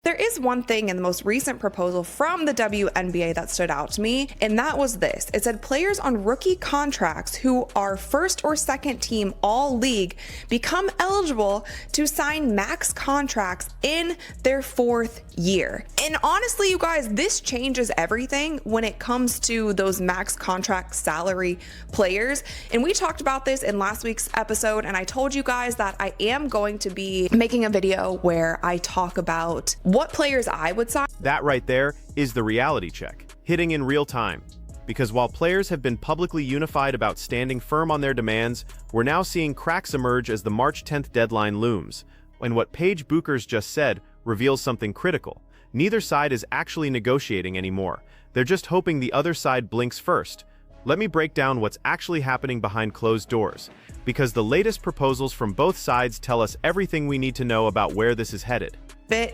There is one thing in the most recent proposal from the WNBA that stood out to me, and that was this. It said players on rookie contracts who are first or second team all league become eligible to sign max contracts in their fourth year. And honestly, you guys, this changes everything when it comes to those max contract salary players. And we talked about this in last week's episode, and I told you guys that I am going to be making a video where I talk about what players I would sign. That right there is the reality check, hitting in real time. Because while players have been publicly unified about standing firm on their demands, we're now seeing cracks emerge as the March 10th deadline looms. And what Paige Beckers just said reveals something critical. Neither side is actually negotiating anymore. They're just hoping the other side blinks first. Let me break down what's actually happening behind closed doors, because the latest proposals from both sides tell us everything we need to know about where this is headed.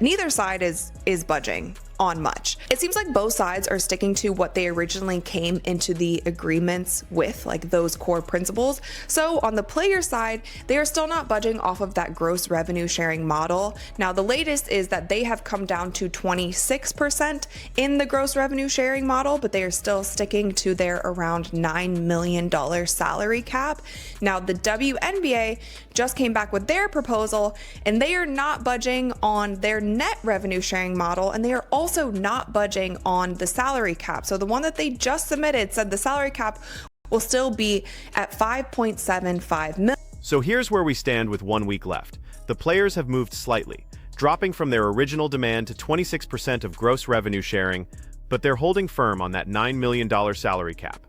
Neither side is budging on much. It seems like both sides are sticking to what they originally came into the agreements with, like those core principles. So on the player side, they are still not budging off of that gross revenue sharing model. Now the latest is that they have come down to 26% in the gross revenue sharing model, but they are still sticking to their around $9 million salary cap. Now the WNBA just came back with their proposal, and they are not budging on their net revenue sharing model, and they are also not budging on the salary cap. So the one that they just submitted said the salary cap will still be at $5.75 million. So here's where we stand with 1 week left. The players have moved slightly, dropping from their original demand to 26% of gross revenue sharing, but they're holding firm on that $9 million salary cap.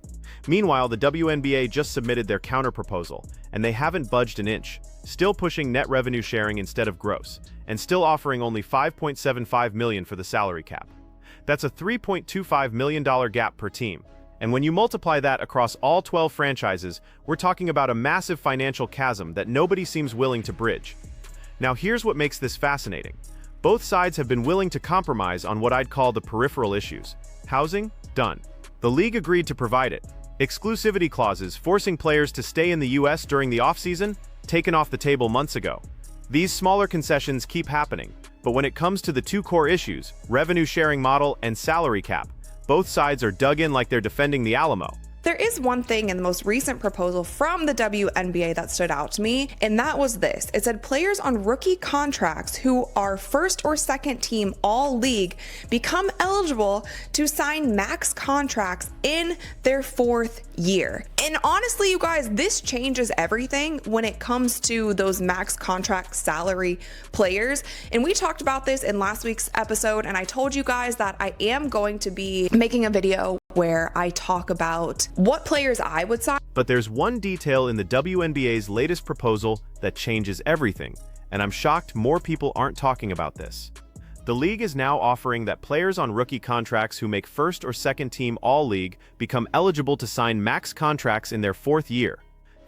Meanwhile, the WNBA just submitted their counterproposal, and they haven't budged an inch, still pushing net revenue sharing instead of gross, and still offering only $5.75 million for the salary cap. That's a $3.25 million gap per team. And when you multiply that across all 12 franchises, we're talking about a massive financial chasm that nobody seems willing to bridge. Now here's what makes this fascinating. Both sides have been willing to compromise on what I'd call the peripheral issues. Housing? Done. The league agreed to provide it. Exclusivity clauses forcing players to stay in the US during the offseason? Taken off the table months ago. These smaller concessions keep happening, but when it comes to the two core issues, revenue sharing model and salary cap, both sides are dug in like they're defending the Alamo. There is one thing in the most recent proposal from the WNBA that stood out to me, and that was this. It said players on rookie contracts who are first or second team all league become eligible to sign max contracts in their fourth year. And honestly, you guys, this changes everything when it comes to those max contract salary players. And we talked about this in last week's episode, and I told you guys that I am going to be making a video where I talk about what players I would sign. But there's one detail in the WNBA's latest proposal that changes everything, and I'm shocked more people aren't talking about this. The league is now offering that players on rookie contracts who make first or second team all-league become eligible to sign max contracts in their fourth year.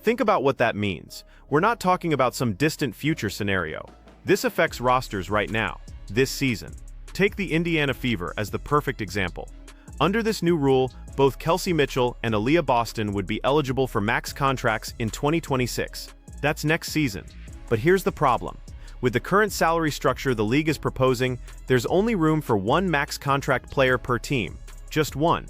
Think about what that means. We're not talking about some distant future scenario. This affects rosters right now, this season. Take the Indiana Fever as the perfect example. Under this new rule, both Kelsey Mitchell and Aaliyah Boston would be eligible for max contracts in 2026. That's next season. But here's the problem. With the current salary structure the league is proposing, there's only room for one max contract player per team. Just one.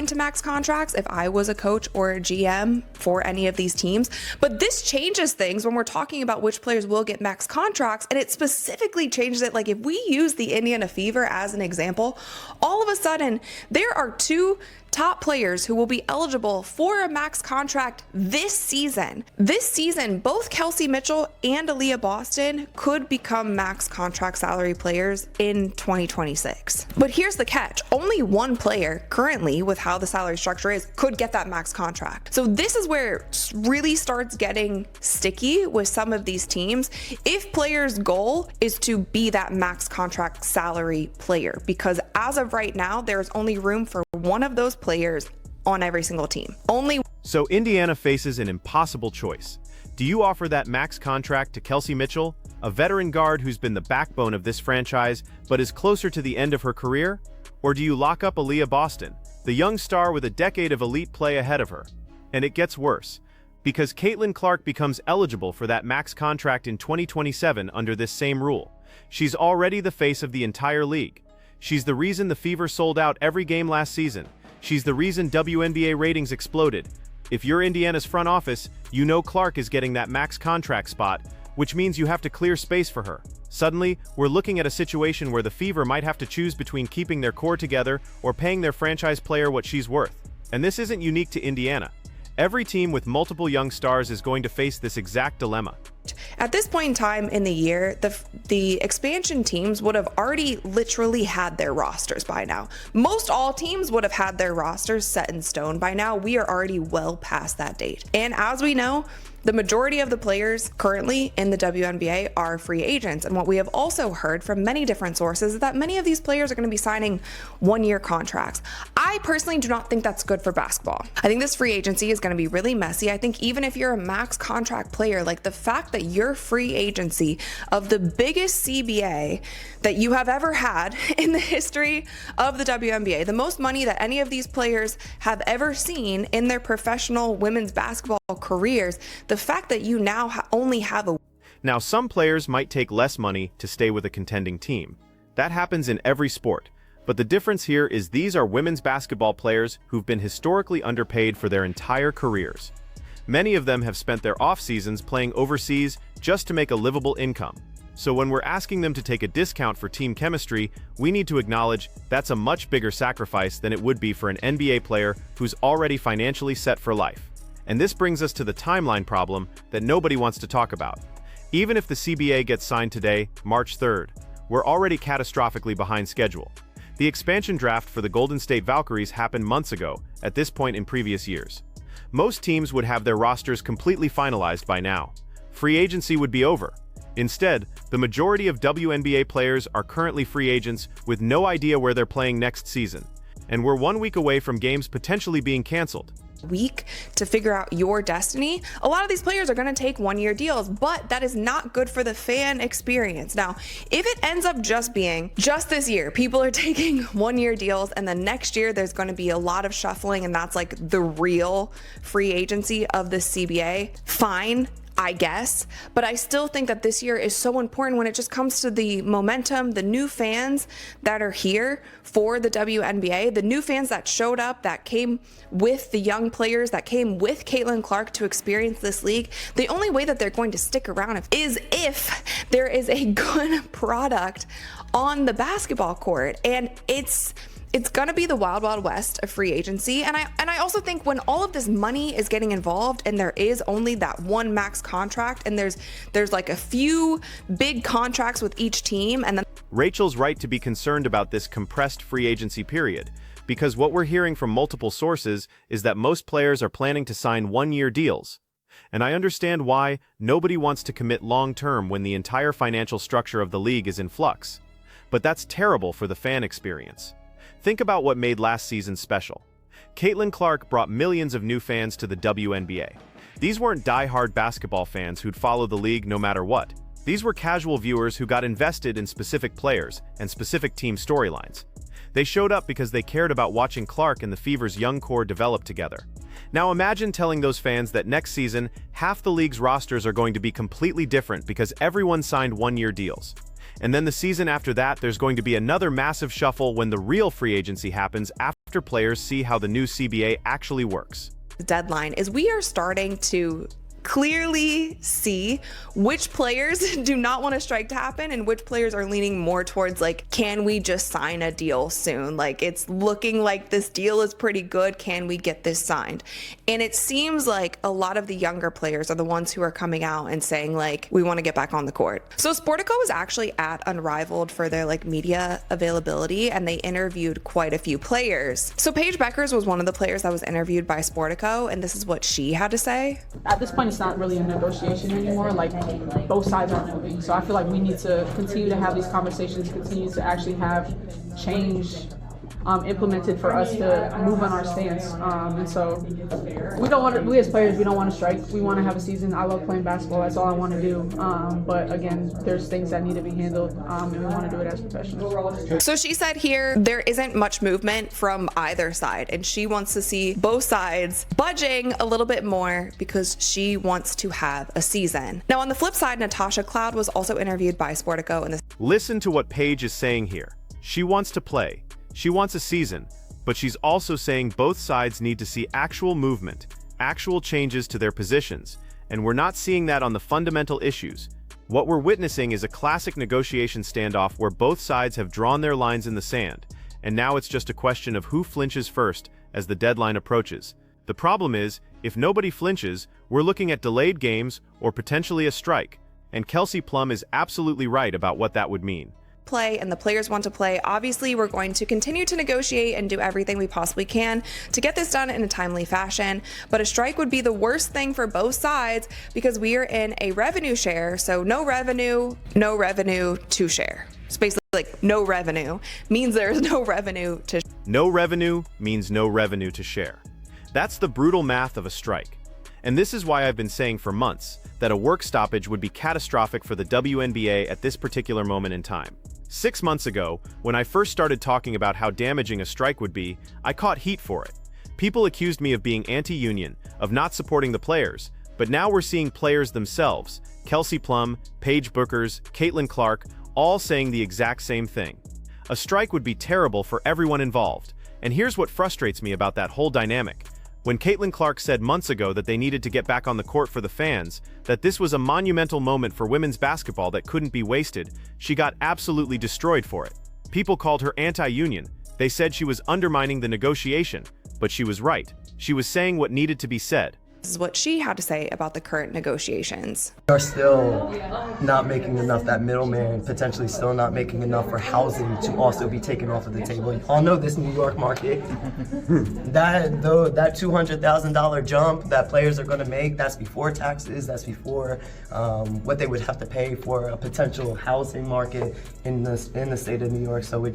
To max contracts if I was a coach or a GM for any of these teams. But this changes things when we're talking about which players will get max contracts, and it specifically changes it. Like if we use the Indiana Fever as an example, all of a sudden there are two top players who will be eligible for a max contract this season. This season, both Kelsey Mitchell and Aaliyah Boston could become max contract salary players in 2026. But here's the catch. Only one player currently, with how the salary structure is, could get that max contract. So this is where it really starts getting sticky with some of these teams if players' goal is to be that max contract salary player, because as of right now, there's only room for one of those players on every single team. So Indiana faces an impossible choice. Do you offer that max contract to Kelsey Mitchell, a veteran guard who's been the backbone of this franchise but is closer to the end of her career? Or do you lock up Aaliyah Boston, the young star with a decade of elite play ahead of her? And it gets worse, because Caitlin Clark becomes eligible for that max contract in 2027 under this same rule. She's already the face of the entire league. She's the reason the Fever sold out every game last season. She's the reason WNBA ratings exploded. If you're Indiana's front office, you know Clark is getting that max contract spot, which means you have to clear space for her. Suddenly, we're looking at a situation where the Fever might have to choose between keeping their core together or paying their franchise player what she's worth. And this isn't unique to Indiana. Every team with multiple young stars is going to face this exact dilemma. At this point in time in the year, the expansion teams would have already literally had their rosters by now. Most all teams would have had their rosters set in stone by now. We are already well past that date. And as we know, the majority of the players currently in the WNBA are free agents. And what we have also heard from many different sources is that many of these players are going to be signing one-year contracts. I personally do not think that's good for basketball. I think this free agency is going to be really messy. I think even if you're a max contract player, like the fact that your free agency of the biggest CBA that you have ever had in the history of the WNBA, the most money that any of these players have ever seen in their professional women's basketball careers, the fact that you now only have a... Now, some players might take less money to stay with a contending team. That happens in every sport. But the difference here is these are women's basketball players who've been historically underpaid for their entire careers. Many of them have spent their off-seasons playing overseas just to make a livable income. So when we're asking them to take a discount for team chemistry, we need to acknowledge that's a much bigger sacrifice than it would be for an NBA player who's already financially set for life. And this brings us to the timeline problem that nobody wants to talk about. Even if the CBA gets signed today, March 3rd, we're already catastrophically behind schedule. The expansion draft for the Golden State Valkyries happened months ago, at this point in previous years. Most teams would have their rosters completely finalized by now. Free agency would be over. Instead, the majority of WNBA players are currently free agents with no idea where they're playing next season. And we're 1 week away from games potentially being canceled. Week to figure out your destiny. A lot of these players are going to take one-year deals, but that is not good for the fan experience. Now, if it ends up just being just this year, people are taking one-year deals, and then next year there's going to be a lot of shuffling, and that's like the real free agency of the CBA, fine, I guess, but I still think that this year is so important when it just comes to the momentum, the new fans that are here for the WNBA, the new fans that showed up, that came with the young players, that came with Caitlin Clark to experience this league. The only way that they're going to stick around is if there is a good product on the basketball court, and it's going to be the wild, wild west of free agency. And I also think when all of this money is getting involved and there is only that one max contract and there's like a few big contracts with each team, and then Rachel's right to be concerned about this compressed free agency period, because what we're hearing from multiple sources is that most players are planning to sign one-year deals. And I understand why nobody wants to commit long-term when the entire financial structure of the league is in flux. But that's terrible for the fan experience. Think about what made last season special. Caitlin Clark brought millions of new fans to the WNBA. These weren't die-hard basketball fans who'd follow the league no matter what. These were casual viewers who got invested in specific players and specific team storylines. They showed up because they cared about watching Clark and the Fever's young core develop together. Now imagine telling those fans that next season, half the league's rosters are going to be completely different because everyone signed one-year deals. And then the season after that, there's going to be another massive shuffle when the real free agency happens after players see how the new CBA actually works. Deadline is we are starting to clearly see which players do not want a strike to happen and which players are leaning more towards like, can we just sign a deal soon? Like, it's looking like this deal is pretty good. Can we get this signed? And it seems like a lot of the younger players are the ones who are coming out and saying like, we want to get back on the court. So Sportico was actually at Unrivaled for their like media availability, and they interviewed quite a few players. So Paige Beckers was one of the players that was interviewed by Sportico, and this is what she had to say. At this point, it's not really a negotiation anymore. Like, both sides are moving. So I feel like we need to continue to have these conversations, continue to actually have change implemented for us to move on our stance. And so we as players, we don't want to strike. We want to have a season. I love playing basketball. That's all I want to do. But again, there's things that need to be handled, and we want to do it as professionals. So she said here there isn't much movement from either side, and she wants to see both sides budging a little bit more because she wants to have a season. Now, on the flip side, Natasha Cloud was also interviewed by Sportico in this. Listen to what Paige is saying here. She wants to play. She wants a season, but she's also saying both sides need to see actual movement, actual changes to their positions, and we're not seeing that on the fundamental issues. What we're witnessing is a classic negotiation standoff where both sides have drawn their lines in the sand, and now it's just a question of who flinches first as the deadline approaches. The problem is, if nobody flinches, we're looking at delayed games or potentially a strike, and Kelsey Plum is absolutely right about what that would mean. Play and the players want to play. Obviously, we're going to continue to negotiate and do everything we possibly can to get this done in a timely fashion, but a strike would be the worst thing for both sides because we are in a revenue share, so no revenue to share. It's basically like no revenue means there's no revenue to No revenue means no revenue to share. That's the brutal math of a strike. And this is why I've been saying for months that a work stoppage would be catastrophic for the WNBA at this particular moment in time. 6 months ago, when I first started talking about how damaging a strike would be, I caught heat for it. People accused me of being anti-union, of not supporting the players, but now we're seeing players themselves, Kelsey Plum, Paige Beckers, Caitlin Clark, all saying the exact same thing. A strike would be terrible for everyone involved, and here's what frustrates me about that whole dynamic. When Caitlin Clark said months ago that they needed to get back on the court for the fans, that this was a monumental moment for women's basketball that couldn't be wasted, she got absolutely destroyed for it. People called her anti-union. They said she was undermining the negotiation, but she was right. She was saying what needed to be said. This is what she had to say about the current negotiations. We are still not making enough, that middleman potentially still not making enough for housing to also be taken off of the table. You all know this New York market. that $200,000 jump that players are going to make, that's before taxes, that's before what they would have to pay for a potential housing market in the state of New York. So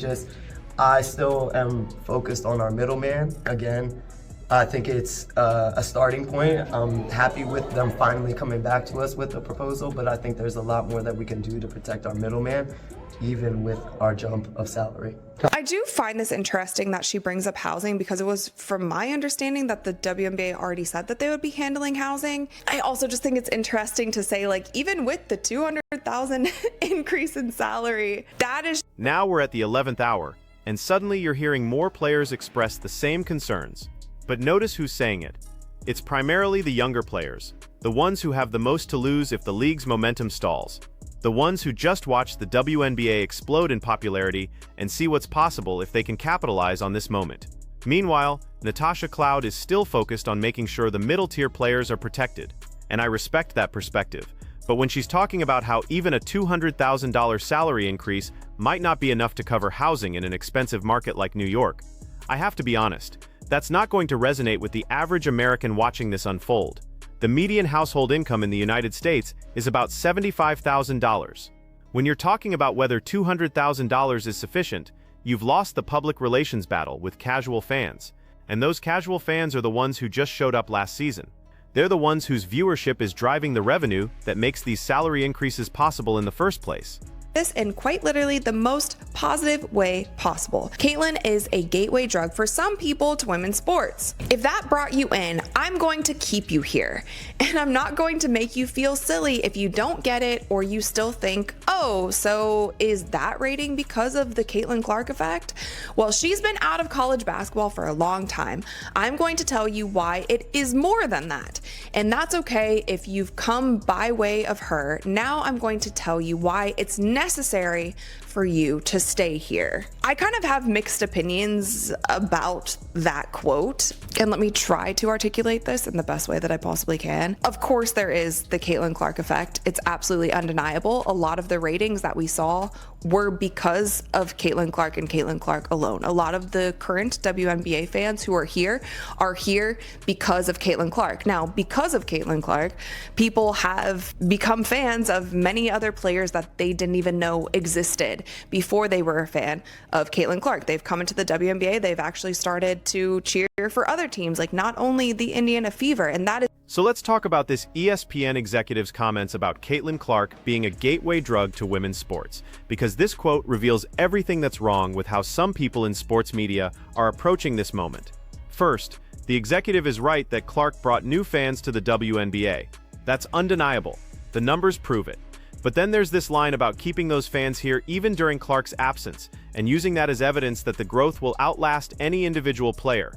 I still am focused on our middleman again. I think it's a starting point. I'm happy with them finally coming back to us with a proposal, but I think there's a lot more that we can do to protect our middleman, even with our jump of salary. I do find this interesting that she brings up housing because it was, from my understanding, that the WNBA already said that they would be handling housing. I also just think it's interesting to say, like, even with the $200,000 increase in salary, that is... Now we're at the 11th hour, and suddenly you're hearing more players express the same concerns. But notice who's saying it. It's primarily the younger players, the ones who have the most to lose if the league's momentum stalls, the ones who just watched the WNBA explode in popularity and see what's possible if they can capitalize on this moment. Meanwhile, Natasha Cloud is still focused on making sure the middle-tier players are protected, and I respect that perspective. But when she's talking about how even a $200,000 salary increase might not be enough to cover housing in an expensive market like New York, I have to be honest. That's not going to resonate with the average American watching this unfold. The median household income in the United States is about $75,000. When you're talking about whether $200,000 is sufficient, you've lost the public relations battle with casual fans. And those casual fans are the ones who just showed up last season. They're the ones whose viewership is driving the revenue that makes these salary increases possible in the first place. This in quite literally the most positive way possible. Caitlin is a gateway drug for some people to women's sports. If that brought you in, I'm going to keep you here. And I'm not going to make you feel silly if you don't get it or you still think, oh, so is that rating because of the Caitlin Clark effect? Well, she's been out of college basketball for a long time. I'm going to tell you why it is more than that. And that's okay if you've come by way of her. Now I'm going to tell you why it's necessary for you to stay here. I kind of have mixed opinions about that quote, and let me try to articulate this in the best way that I possibly can. Of course, there is the Caitlin Clark effect. It's absolutely undeniable. A lot of the ratings that we saw were because of Caitlin Clark and Caitlin Clark alone. A lot of the current WNBA fans who are here because of Caitlin Clark. Now, because of Caitlin Clark, people have become fans of many other players that they didn't even know existed. did before they were a fan of Caitlin Clark. They've come into the WNBA. They've actually started to cheer for other teams, like not only the Indiana Fever, and that is. So let's talk about this ESPN executive's comments about Caitlin Clark being a gateway drug to women's sports, because this quote reveals everything that's wrong with how some people in sports media are approaching this moment. First, the executive is right that Clark brought new fans to the WNBA. That's undeniable. The numbers prove it. But then there's this line about keeping those fans here even during Clark's absence, and using that as evidence that the growth will outlast any individual player.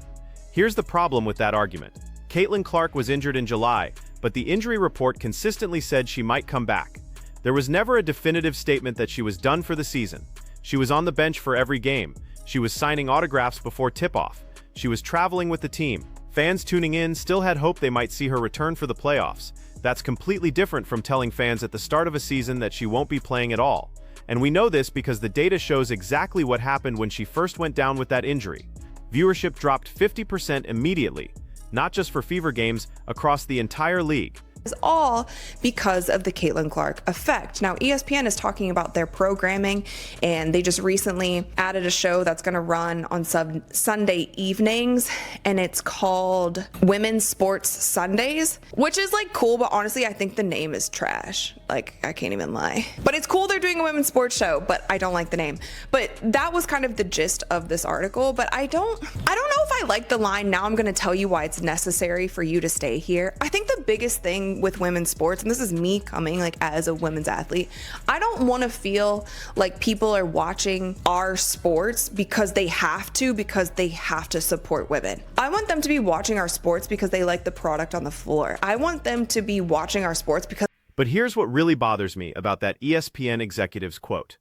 Here's the problem with that argument. Caitlin Clark was injured in July, but the injury report consistently said she might come back. There was never a definitive statement that she was done for the season. She was on the bench for every game. She was signing autographs before tip-off. She was traveling with the team. Fans tuning in still had hope they might see her return for the playoffs. That's completely different from telling fans at the start of a season that she won't be playing at all. And we know this because the data shows exactly what happened when she first went down with that injury. Viewership dropped 50% immediately, not just for Fever games, across the entire league. Is all because of the Caitlin Clark effect. Now, ESPN is talking about their programming, and they just recently added a show that's going to run on Sunday evenings, and it's called Women's Sports Sundays, which is like cool, but honestly, I think the name is trash. Like, I can't even lie. But it's cool they're doing a women's sports show, but I don't like the name. But that was kind of the gist of this article, but I don't know if I like the line, now I'm going to tell you why it's necessary for you to stay here. I think the biggest thing with women's sports, and this is me coming like as a women's athlete, I don't want to feel like people are watching our sports because they have to support women. I want them to be watching our sports because they like the product on the floor. I want them to be watching our sports because. But here's what really bothers me about that ESPN executive's quote.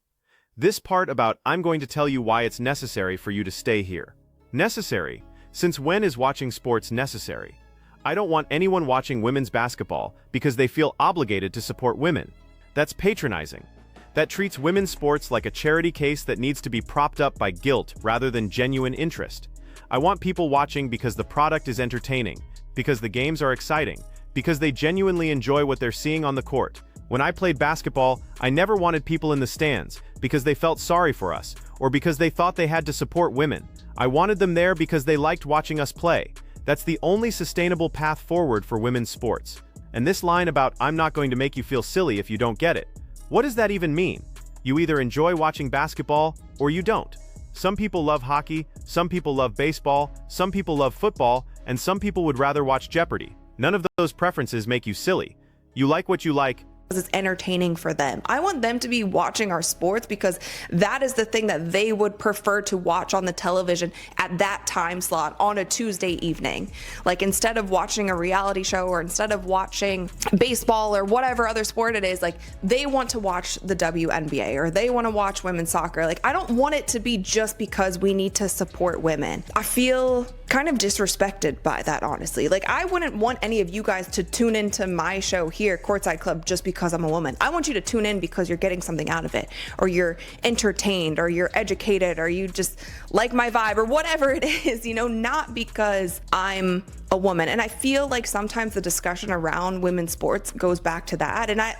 This part about, I'm going to tell you why it's necessary for you to stay here. Necessary? Since when is watching sports necessary? I don't want anyone watching women's basketball because they feel obligated to support women. That's patronizing. That treats women's sports like a charity case that needs to be propped up by guilt rather than genuine interest. I want people watching because the product is entertaining, because the games are exciting, because they genuinely enjoy what they're seeing on the court. When I played basketball, I never wanted people in the stands because they felt sorry for us or because they thought they had to support women. I wanted them there because they liked watching us play. That's the only sustainable path forward for women's sports. And this line about, I'm not going to make you feel silly if you don't get it. What does that even mean? You either enjoy watching basketball or you don't. Some people love hockey, some people love baseball, some people love football, and some people would rather watch Jeopardy. None of those preferences make you silly. You like what you like. It's entertaining for them. I want them to be watching our sports because that is the thing that they would prefer to watch on the television at that time slot on a Tuesday evening. Like, instead of watching a reality show or instead of watching baseball or whatever other sport it is, like, they want to watch the WNBA or they want to watch women's soccer. Like, I don't want it to be just because we need to support women. I feel kind of disrespected by that, honestly. Like, I wouldn't want any of you guys to tune into my show here, Courtside Club, just because I'm a woman. I want you to tune in because you're getting something out of it, or you're entertained, or you're educated, or you just like my vibe, or whatever it is, not because I'm a woman. And I feel like sometimes the discussion around women's sports goes back to that. And I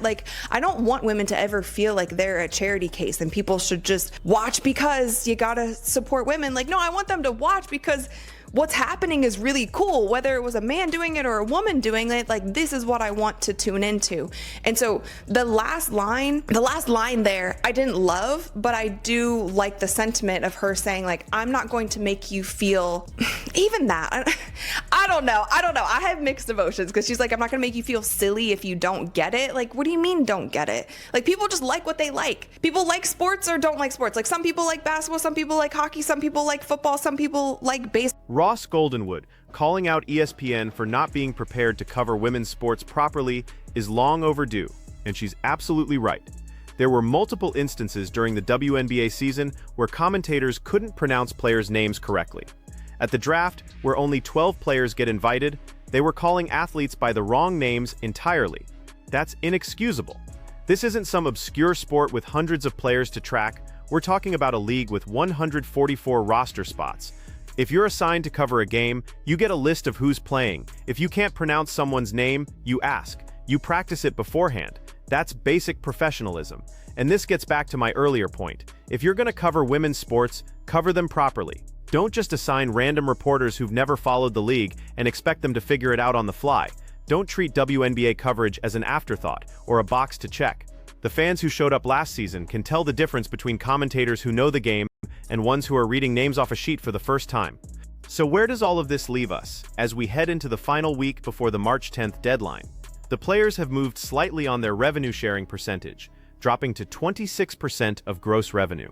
don't want women to ever feel like they're a charity case and people should just watch because you gotta support women. Like, no, I want them to watch because what's happening is really cool, whether it was a man doing it or a woman doing it. Like, this is what I want to tune into. And so the last line there, I didn't love, but I do like the sentiment of her saying, like, I'm not going to make you feel even that. I don't know. I have mixed emotions because she's like, I'm not going to make you feel silly if you don't get it. Like, what do you mean don't get it? Like, people just like what they like. People like sports or don't like sports. Like, some people like basketball, some people like hockey, some people like football, some people like baseball. Ross Goldenwood, calling out ESPN for not being prepared to cover women's sports properly, is long overdue, and she's absolutely right. There were multiple instances during the WNBA season where commentators couldn't pronounce players' names correctly. At the draft, where only 12 players get invited, they were calling athletes by the wrong names entirely. That's inexcusable. This isn't some obscure sport with hundreds of players to track. We're talking about a league with 144 roster spots. If you're assigned to cover a game, you get a list of who's playing. If you can't pronounce someone's name, you ask. You practice it beforehand. That's basic professionalism. And this gets back to my earlier point. If you're going to cover women's sports, cover them properly. Don't just assign random reporters who've never followed the league and expect them to figure it out on the fly. Don't treat WNBA coverage as an afterthought or a box to check. The fans who showed up last season can tell the difference between commentators who know the game and ones who are reading names off a sheet for the first time. So where does all of this leave us as we head into the final week before the March 10th deadline? The players have moved slightly on their revenue sharing percentage, dropping to 26% of gross revenue.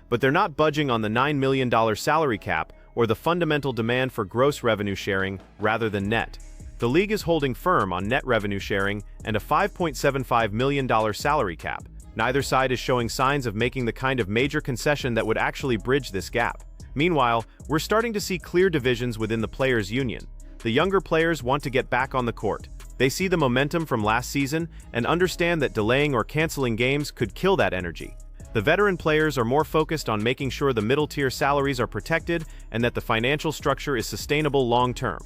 But they're not budging on the $9 million salary cap or the fundamental demand for gross revenue sharing rather than net. The league is holding firm on net revenue sharing and a $5.75 million salary cap. Neither side is showing signs of making the kind of major concession that would actually bridge this gap. Meanwhile, we're starting to see clear divisions within the players' union. The younger players want to get back on the court. They see the momentum from last season and understand that delaying or canceling games could kill that energy. The veteran players are more focused on making sure the middle-tier salaries are protected and that the financial structure is sustainable long-term.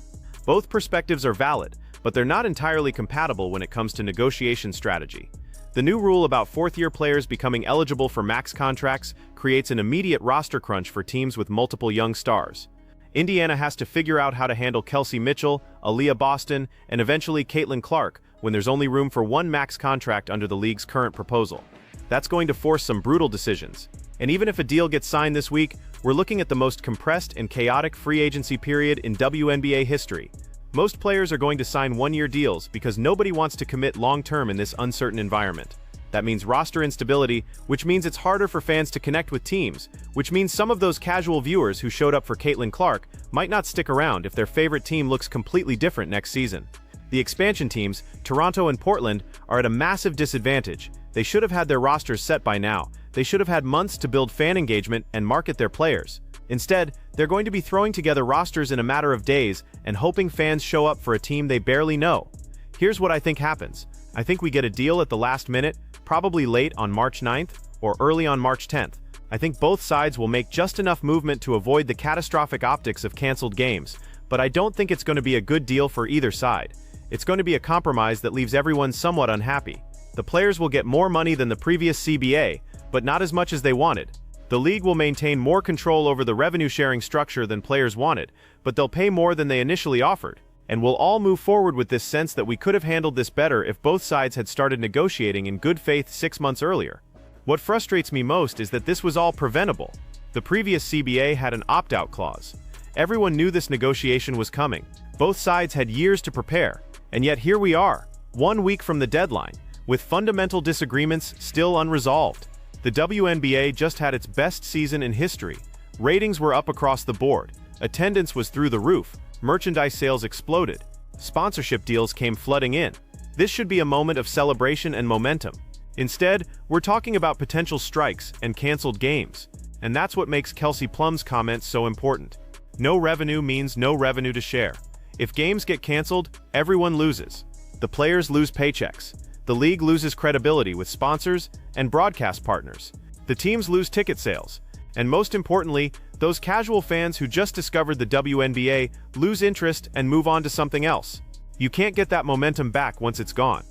Both perspectives are valid, but they're not entirely compatible when it comes to negotiation strategy. The new rule about fourth-year players becoming eligible for max contracts creates an immediate roster crunch for teams with multiple young stars. Indiana has to figure out how to handle Kelsey Mitchell, Aaliyah Boston, and eventually Caitlin Clark when there's only room for one max contract under the league's current proposal. That's going to force some brutal decisions. And even if a deal gets signed this week, we're looking at the most compressed and chaotic free agency period in WNBA history. Most players are going to sign one-year deals because nobody wants to commit long-term in this uncertain environment. That means roster instability, which means it's harder for fans to connect with teams, which means some of those casual viewers who showed up for Caitlin Clark might not stick around if their favorite team looks completely different next season. The expansion teams, Toronto and Portland, are at a massive disadvantage. They should have had their rosters set by now. They should have had months to build fan engagement and market their players. Instead, they're going to be throwing together rosters in a matter of days and hoping fans show up for a team they barely know. Here's what I think happens. I think we get a deal at the last minute, probably late on March 9th or early on March 10th. I think both sides will make just enough movement to avoid the catastrophic optics of canceled games, but I don't think it's going to be a good deal for either side. It's going to be a compromise that leaves everyone somewhat unhappy. The players will get more money than the previous CBA, but not as much as they wanted. The league will maintain more control over the revenue-sharing structure than players wanted, but they'll pay more than they initially offered. And we'll all move forward with this sense that we could have handled this better if both sides had started negotiating in good faith 6 months earlier. What frustrates me most is that this was all preventable. The previous CBA had an opt-out clause. Everyone knew this negotiation was coming. Both sides had years to prepare, and yet here we are, 1 week from the deadline, with fundamental disagreements still unresolved. The WNBA just had its best season in history. Ratings were up across the board. Attendance was through the roof. Merchandise sales exploded. Sponsorship deals came flooding in. This should be a moment of celebration and momentum. Instead, we're talking about potential strikes and canceled games. And that's what makes Kelsey Plum's comments so important. No revenue means no revenue to share. If games get canceled, everyone loses. The players lose paychecks. The league loses credibility with sponsors and broadcast partners. The teams lose ticket sales. And most importantly, those casual fans who just discovered the WNBA lose interest and move on to something else. You can't get that momentum back once it's gone.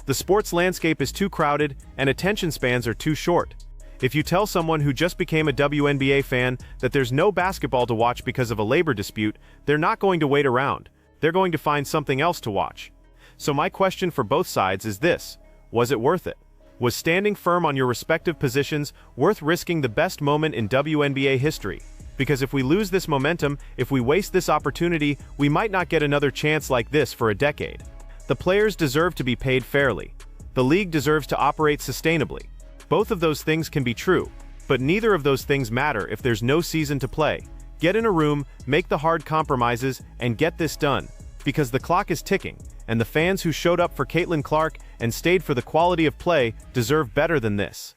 The sports landscape is too crowded and attention spans are too short. If you tell someone who just became a WNBA fan that there's no basketball to watch because of a labor dispute, they're not going to wait around. They're going to find something else to watch. So my question for both sides is this: was it worth it? Was standing firm on your respective positions worth risking the best moment in WNBA history? Because if we lose this momentum, if we waste this opportunity, we might not get another chance like this for a decade. The players deserve to be paid fairly. The league deserves to operate sustainably. Both of those things can be true, but neither of those things matter if there's no season to play. Get in a room, make the hard compromises, and get this done. Because the clock is ticking, and the fans who showed up for Caitlin Clark and stayed for the quality of play deserve better than this.